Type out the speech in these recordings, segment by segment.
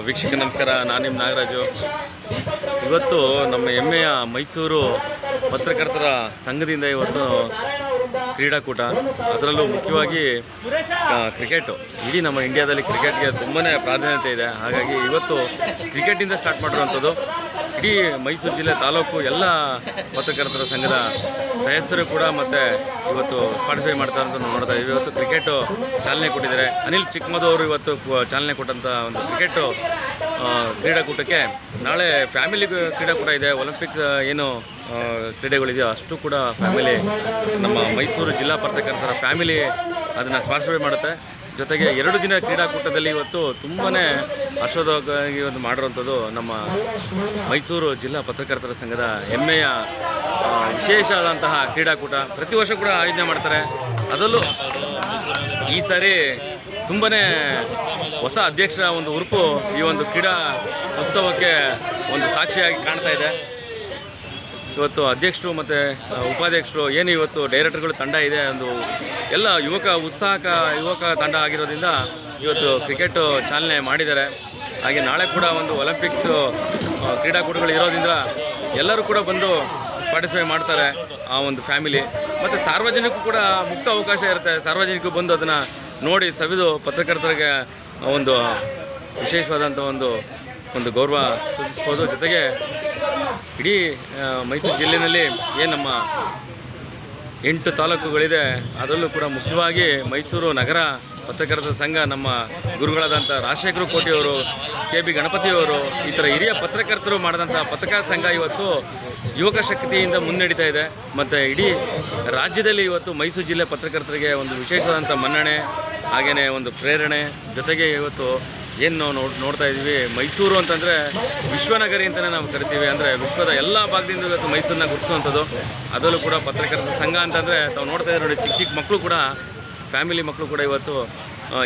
ವೀಕ್ಷಕ ನಮಸ್ಕಾರ, ನಾನು ನಿಮ್ಮ ನಾಗರಾಜು. ಇವತ್ತು ನಮ್ಮ ಹೆಮ್ಮೆಯ ಮೈಸೂರು ಪತ್ರಕರ್ತರ ಸಂಘದಿಂದ ಇವತ್ತು ಕ್ರೀಡಾಕೂಟ, ಅದರಲ್ಲೂ ಮುಖ್ಯವಾಗಿ ಕ್ರಿಕೆಟು. ಇಡೀ ನಮ್ಮ ಇಂಡಿಯಾದಲ್ಲಿ ಕ್ರಿಕೆಟ್ಗೆ ತುಂಬಾ ಪ್ರಾಧಾನ್ಯತೆ ಇದೆ. ಹಾಗಾಗಿ ಇವತ್ತು ಕ್ರಿಕೆಟಿಂದ ಸ್ಟಾರ್ಟ್ ಮಾಡಿರುವಂಥದ್ದು. ಇಡೀ ಮೈಸೂರು ಜಿಲ್ಲೆ ತಾಲೂಕು ಎಲ್ಲ ಪತ್ರಕರ್ತರ ಸಂಘದ ಸದಸ್ಯರು ಕೂಡ ಮತ್ತು ಇವತ್ತು ಪಾರ್ಟಿಸಿಪೇಟ್ ಮಾಡ್ತಾರೆ ಅಂತ ನೋಡ್ತಾ ಇದ್ದೀವಿ. ಇವತ್ತು ಕ್ರಿಕೆಟು ಚಾಲನೆ ಕೊಟ್ಟಿದ್ದಾರೆ. ಅನಿಲ್ ಚಿಕ್ಕಮದು ಅವರು ಇವತ್ತು ಚಾಲನೆ ಕೊಟ್ಟಂಥ ಒಂದು ಕ್ರಿಕೆಟು ಕ್ರೀಡಾಕೂಟಕ್ಕೆ ನಾಳೆ ಫ್ಯಾಮಿಲಿ ಕ್ರೀಡಾಕೂಟ ಇದೆ. ಒಲಿಂಪಿಕ್ಸ್ ಏನು ಕ್ರೀಡೆಗಳಿದೆಯೋ ಅಷ್ಟು ಕೂಡ ಫ್ಯಾಮಿಲಿ, ನಮ್ಮ ಮೈಸೂರು ಜಿಲ್ಲಾ ಪತ್ರಕರ್ತರ ಫ್ಯಾಮಿಲಿ ಅದನ್ನು ಪಾರ್ಟಿಸಿಪೇಟ್ ಮಾಡುತ್ತೆ. ಜೊತೆಗೆ 2 ದಿನ ಕ್ರೀಡಾಕೂಟದಲ್ಲಿ ಇವತ್ತು ತುಂಬಾ ಹರ್ಷೋದ್ವಾಗಿ ಒಂದು ಮಾಡಿರುವಂಥದ್ದು ನಮ್ಮ ಮೈಸೂರು ಜಿಲ್ಲಾ ಪತ್ರಕರ್ತರ ಸಂಘದ ಹೆಮ್ಮೆಯ ವಿಶೇಷವಾದಂತಹ ಕ್ರೀಡಾಕೂಟ. ಪ್ರತಿ ವರ್ಷ ಕೂಡ ಆಯೋಜನೆ ಮಾಡ್ತಾರೆ. ಅದರಲ್ಲೂ ಈ ಸಾರಿ ತುಂಬಾ ಹೊಸ ಅಧ್ಯಕ್ಷರ ಒಂದು ಹುರುಪು ಈ ಒಂದು ಕ್ರೀಡಾ ಉತ್ಸವಕ್ಕೆ ಒಂದು ಸಾಕ್ಷಿಯಾಗಿ ಕಾಣ್ತಾ ಇದೆ. ಇವತ್ತು ಅಧ್ಯಕ್ಷರು ಮತ್ತು ಉಪಾಧ್ಯಕ್ಷರು ಏನು ಇವತ್ತು ಡೈರೆಕ್ಟರ್ಗಳು ತಂಡ ಇದೆ, ಒಂದು ಎಲ್ಲ ಯುವಕ ತಂಡ ಆಗಿರೋದ್ರಿಂದ ಇವತ್ತು ಕ್ರಿಕೆಟು ಚಾಲನೆ ಮಾಡಿದ್ದಾರೆ. ಹಾಗೆ ನಾಳೆ ಕೂಡ ಒಂದು ಒಲಿಂಪಿಕ್ಸ್ ಕ್ರೀಡಾಕೂಟಗಳು ಇರೋದ್ರಿಂದ ಎಲ್ಲರೂ ಕೂಡ ಬಂದು ಪಾರ್ಟಿಸಿಪೇಟ್ ಮಾಡ್ತಾರೆ ಆ ಒಂದು ಫ್ಯಾಮಿಲಿ. ಮತ್ತು ಸಾರ್ವಜನಿಕರು ಕೂಡ ಮುಕ್ತ ಅವಕಾಶ ಇರುತ್ತೆ. ಸಾರ್ವಜನಿಕರು ಬಂದು ಅದನ್ನು ನೋಡಿ ಸವಿದು ಪತ್ರಕರ್ತರಿಗೆ ಒಂದು ವಿಶೇಷವಾದಂಥ ಒಂದು ಗೌರವ ಸೂಚಿಸ್ಬೋದು. ಜೊತೆಗೆ ಇಡೀ ಮೈಸೂರು ಜಿಲ್ಲೆಯಲ್ಲಿ ಏನು ನಮ್ಮ 8 ತಾಲೂಕುಗಳಿದೆ, ಅದರಲ್ಲೂ ಕೂಡ ಮುಖ್ಯವಾಗಿ ಮೈಸೂರು ನಗರ ಪತ್ರಕರ್ತರ ಸಂಘ, ನಮ್ಮ ಗುರುಗಳಾದಂಥ ರಾಜಶೇಖರ ಕೋಟಿಯವರು, KB ಗಣಪತಿಯವರು, ಈ ಥರ ಹಿರಿಯ ಪತ್ರಕರ್ತರು ಮಾಡಿದಂಥ ಪತ್ರಕರ್ತರ ಸಂಘ ಇವತ್ತು ಯುವಕ ಶಕ್ತಿಯಿಂದ ಮುನ್ನಡೀತಾ ಇದೆ. ಮತ್ತು ಇಡೀ ರಾಜ್ಯದಲ್ಲಿ ಇವತ್ತು ಮೈಸೂರು ಜಿಲ್ಲೆ ಪತ್ರಕರ್ತರಿಗೆ ಒಂದು ವಿಶೇಷವಾದಂಥ ಮನ್ನಣೆ, ಹಾಗೆಯೇ ಒಂದು ಪ್ರೇರಣೆ. ಜೊತೆಗೆ ಇವತ್ತು ಏನು ನಾವು ನೋಡ್ತಾ ಇದ್ದೀವಿ, ಮೈಸೂರು ಅಂತಂದರೆ ವಿಶ್ವನಗರಿ ಅಂತಲೇ ನಾವು ಕರಿತೀವಿ. ಅಂದರೆ ವಿಶ್ವದ ಎಲ್ಲ ಭಾಗದಿಂದ ಇವತ್ತು ಮೈಸೂರನ್ನ ಗುರುತಿಸುವಂಥದ್ದು. ಅದರಲ್ಲೂ ಕೂಡ ಪತ್ರಕರ್ತರ ಸಂಘ ಅಂತಂದರೆ ತಾವು ನೋಡ್ತಾ ಇದ್ದೀವಿ ನೋಡಿ, ಚಿಕ್ಕ ಮಕ್ಕಳು ಕೂಡ, ಫ್ಯಾಮಿಲಿ ಮಕ್ಕಳು ಕೂಡ ಇವತ್ತು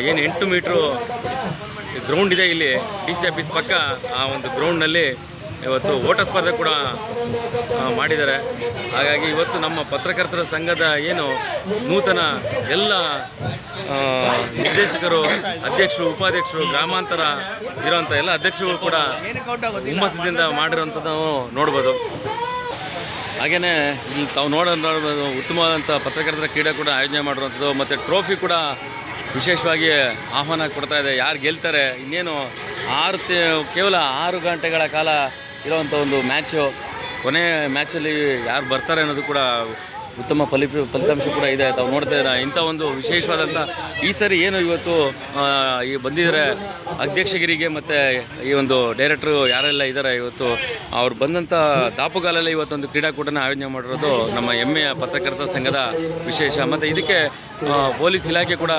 ಏನು 8 ಮೀಟ್ರು ಗ್ರೌಂಡ್ ಇದೆ ಇಲ್ಲಿ DC ಆಫೀಸ್ ಪಕ್ಕ, ಆ ಒಂದು ಗ್ರೌಂಡ್ನಲ್ಲಿ ಇವತ್ತು ಓಟ ಸ್ಪರ್ಧೆ ಕೂಡ ಮಾಡಿದ್ದಾರೆ. ಹಾಗಾಗಿ ಇವತ್ತು ನಮ್ಮ ಪತ್ರಕರ್ತರ ಸಂಘದ ಏನು ನೂತನ ಎಲ್ಲ ನಿರ್ದೇಶಕರು, ಅಧ್ಯಕ್ಷರು, ಉಪಾಧ್ಯಕ್ಷರು, ಗ್ರಾಮಾಂತರ ಇರೋವಂಥ ಎಲ್ಲ ಅಧ್ಯಕ್ಷರುಗಳು ಕೂಡ ಹುಮ್ಮಸ್ಸದಿಂದ ಮಾಡಿರೋಂಥದ್ದು ನೋಡ್ಬೋದು. ಹಾಗೆಯೇ ಇಲ್ಲಿ ತಾವು ನೋಡ್ಬೋದು ಉತ್ತಮವಾದಂಥ ಪತ್ರಕರ್ತರ ಕ್ರೀಡೆ ಕೂಡ ಆಯೋಜನೆ ಮಾಡಿರುವಂಥದ್ದು. ಮತ್ತು ಟ್ರೋಫಿ ಕೂಡ ವಿಶೇಷವಾಗಿ ಆಹ್ವಾನ ಕೊಡ್ತಾ ಇದೆ. ಯಾರು ಗೆಲ್ತಾರೆ, ಇನ್ನೇನು ಕೇವಲ 6 ಗಂಟೆಗಳ ಕಾಲ ಇರೋವಂಥ ಒಂದು ಮ್ಯಾಚು, ಕೊನೆ ಮ್ಯಾಚಲ್ಲಿ ಯಾರು ಬರ್ತಾರೆ ಅನ್ನೋದು ಕೂಡ ಉತ್ತಮ ಫಲಿತಾಂಶ ಕೂಡ ಇದೆ. ತಾವು ನೋಡ್ತಾ ಇದ್ದೀರಾ. ಇಂಥ ಒಂದು ವಿಶೇಷವಾದಂಥ ಈ ಸರಿ ಏನು ಇವತ್ತು ಈ ಬಂದಿದ್ದಾರೆ ಅಧ್ಯಕ್ಷಗಿರಿಗೆ ಮತ್ತು ಈ ಒಂದು ಡೈರೆಕ್ಟ್ರು ಯಾರೆಲ್ಲ ಇದ್ದಾರೆ, ಇವತ್ತು ಅವ್ರು ಬಂದಂಥ ದಾಪುಗಾಲಲ್ಲಿ ಇವತ್ತೊಂದು ಕ್ರೀಡಾಕೂಟನ ಆಯೋಜನೆ ಮಾಡಿರೋದು ನಮ್ಮ ಹೆಮ್ಮೆಯ ಪತ್ರಕರ್ತರ ಸಂಘದ ವಿಶೇಷ. ಮತ್ತು ಇದಕ್ಕೆ ಪೊಲೀಸ್ ಇಲಾಖೆ ಕೂಡ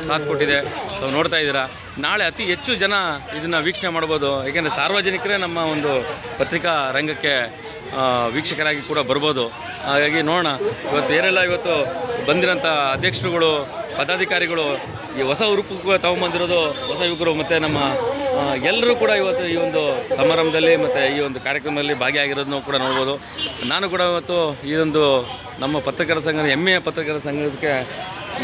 ಸಾಥ್ ಕೊಟ್ಟಿದೆ. ತಾವು ನೋಡ್ತಾ ಇದ್ದೀರಾ. ನಾಳೆ ಅತಿ ಹೆಚ್ಚು ಜನ ಇದನ್ನು ವೀಕ್ಷಣೆ ಮಾಡ್ಬೋದು. ಏಕೆಂದರೆ ಸಾರ್ವಜನಿಕರೇ ನಮ್ಮ ಒಂದು ಪತ್ರಿಕಾ ರಂಗಕ್ಕೆ ವೀಕ್ಷಕರಾಗಿ ಕೂಡ ಬರ್ಬೋದು. ಹಾಗಾಗಿ ನೋಡೋಣ ಇವತ್ತು ಏನೆಲ್ಲ ಇವತ್ತು ಬಂದಿರೋಂಥ ಅಧ್ಯಕ್ಷರುಗಳು, ಪದಾಧಿಕಾರಿಗಳು, ಈ ಹೊಸ ಹುರುಪು ತಗೊಂಬಂದಿರೋದು ಹೊಸ ಯುವಕರು ಮತ್ತು ನಮ್ಮ ಎಲ್ಲರೂ ಕೂಡ ಇವತ್ತು ಈ ಒಂದು ಸಮಾರಂಭದಲ್ಲಿ ಮತ್ತು ಈ ಒಂದು ಕಾರ್ಯಕ್ರಮದಲ್ಲಿ ಭಾಗಿಯಾಗಿರೋದನ್ನು ಕೂಡ ನೋಡ್ಬೋದು. ನಾನು ಕೂಡ ಇವತ್ತು ಈ ಒಂದು ನಮ್ಮ ಪತ್ರಕರ್ತರ ಸಂಘದ ಹೆಮ್ಮೆಯ ಪತ್ರಕರ್ತರ ಸಂಘಕ್ಕೆ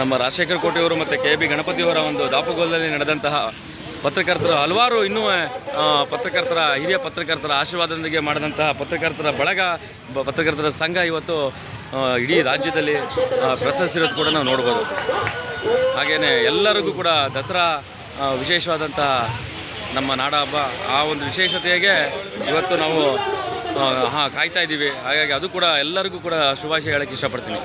ನಮ್ಮ ರಾಜಶೇಖರ ಕೋಟಿಯವರು ಮತ್ತು KB ಗಣಪತಿಯವರ ಒಂದು ದಾಪುಗೋಲದಲ್ಲಿ ನಡೆದಂತಹ ಪತ್ರಕರ್ತರು ಹಲವಾರು ಇನ್ನೂ ಹಿರಿಯ ಪತ್ರಕರ್ತರ ಆಶೀರ್ವಾದದೊಂದಿಗೆ ಮಾಡಿದಂತಹ ಪತ್ರಕರ್ತರ ಬಳಗ, ಪತ್ರಕರ್ತರ ಸಂಘ ಇವತ್ತು ಇಡೀ ರಾಜ್ಯದಲ್ಲಿ ಪ್ರಶಸ್ತಿರೋದು ಕೂಡ ನಾವು ನೋಡ್ಬೋದು. ಹಾಗೆಯೇ ಎಲ್ಲರಿಗೂ ಕೂಡ ದಸರಾ ವಿಶೇಷವಾದಂಥ ನಮ್ಮ ನಾಡ ಹಬ್ಬ, ಆ ಒಂದು ವಿಶೇಷತೆಗೆ ಇವತ್ತು ನಾವು ಕಾಯ್ತಾ ಇದ್ದೀವಿ. ಹಾಗಾಗಿ ಅದು ಕೂಡ ಎಲ್ಲರಿಗೂ ಕೂಡ ಶುಭಾಶಯ ಹೇಳೋಕ್ಕೆ ಇಷ್ಟಪಡ್ತೀನಿ.